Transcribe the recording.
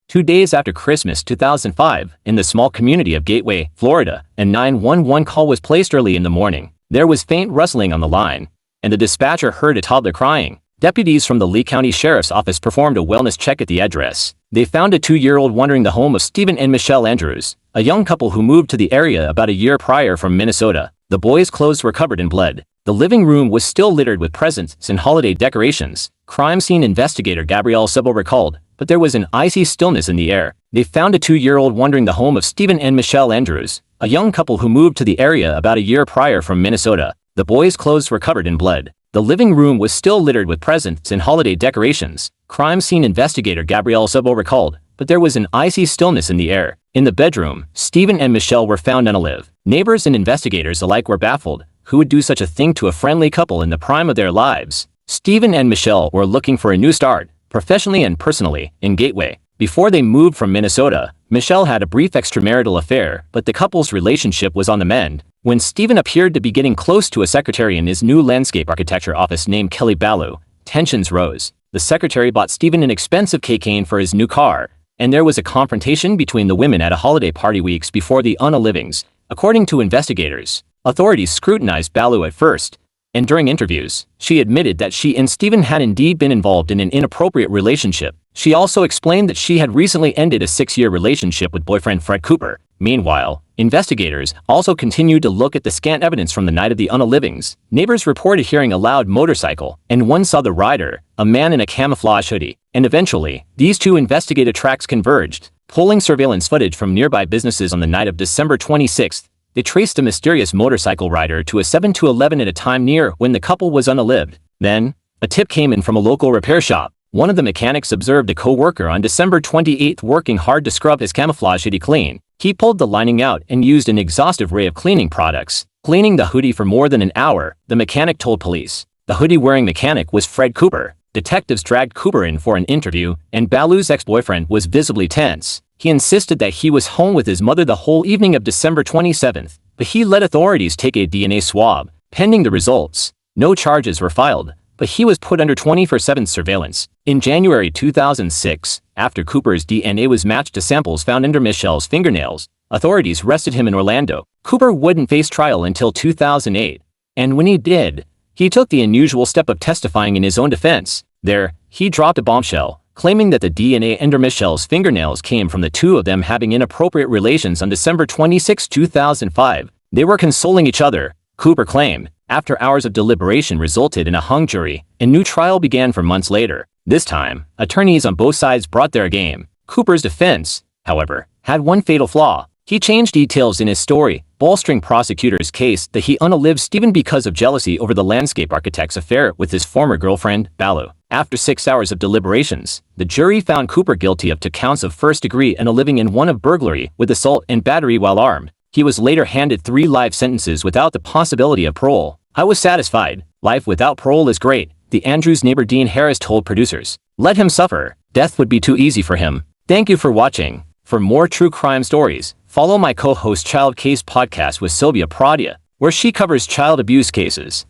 2 days after Christmas 2005, in the small community of Gateway, Florida, a 911 call was placed early in the morning. There was faint rustling on the line, and the dispatcher heard a toddler crying. Deputies from the Lee County Sheriff's Office performed a wellness check at the address. They found a 2-year-old wandering the home of Stephen and Michelle Andrews, a young couple who moved to the area about a year prior from Minnesota. The boys' clothes were covered in blood. The living room was still littered with presents and holiday decorations. Crime scene investigator Gabrielle Sebel recalled, but there was an icy stillness in the air. They found a 2-year-old wandering the home of Stephen and Michelle Andrews, a young couple who moved to the area about a year prior from Minnesota. The boys' clothes were covered in blood. The living room was still littered with presents and holiday decorations. Crime scene investigator Gabrielle Sebel recalled, but there was an icy stillness in the air. In the bedroom, Stephen and Michelle were found unalive. Neighbors and investigators alike were baffled. Who would do such a thing to a friendly couple in the prime of their lives? Stephen and Michelle were looking for a new start, professionally and personally, in Gateway. Before they moved from Minnesota, Michelle had a brief extramarital affair, but the couple's relationship was on the mend. When Stephen appeared to be getting close to a secretary in his new landscape architecture office named Kelly Ballou, tensions rose. The secretary bought Stephen an expensive cocaine for his new car, and there was a confrontation between the women at a holiday party weeks before the unalivings. According to investigators, authorities scrutinized Ballou at first, and during interviews, she admitted that she and Stephen had indeed been involved in an inappropriate relationship. She also explained that she had recently ended a 6-year relationship with boyfriend Fred Cooper. Meanwhile, investigators also continued to look at the scant evidence from the night of the unalivings. Neighbors reported hearing a loud motorcycle, and one saw the rider, a man in a camouflage hoodie. And eventually, these two investigative tracks converged. Pulling surveillance footage from nearby businesses on the night of December 26th, they traced a mysterious motorcycle rider to a 7-Eleven at a time near when the couple was unalived. Then, a tip came in from a local repair shop. One of the mechanics observed a co-worker on December 28th working hard to scrub his camouflage hoodie clean. He pulled the lining out and used an exhaustive array of cleaning products, cleaning the hoodie for more than an hour, the mechanic told police. The hoodie-wearing mechanic was Fred Cooper. Detectives dragged Cooper in for an interview, and Ballou's ex-boyfriend was visibly tense. He insisted that he was home with his mother the whole evening of December 27th, but he let authorities take a DNA swab. Pending the results, no charges were filed, but he was put under 24/7 surveillance. In January 2006, after Cooper's DNA was matched to samples found under Michelle's fingernails, authorities arrested him in Orlando. Cooper wouldn't face trial until 2008, and when he did, he took the unusual step of testifying in his own defense. There, he dropped a bombshell, claiming that the DNA under Michelle's fingernails came from the two of them having inappropriate relations on December 26, 2005. They were consoling each other, Cooper claimed. After hours of deliberation resulted in a hung jury, a new trial began for months later. This time, attorneys on both sides brought their game. Cooper's defense, however, had one fatal flaw. He changed details in his story, bolstering prosecutors' case that he unalived Stephen because of jealousy over the landscape architect's affair with his former girlfriend, Ballou. After 6 hours of deliberations, the jury found Cooper guilty of 2 counts of first-degree unaliving and 1 of burglary with assault and battery while armed. He was later handed 3 life sentences without the possibility of parole. "I was satisfied. Life without parole is great," the Andrews neighbor Dean Harris told producers. "Let him suffer. Death would be too easy for him." Thank you for watching. For more true crime stories, follow my co-host Child Case Podcast with Sylvia Pradia, where she covers child abuse cases.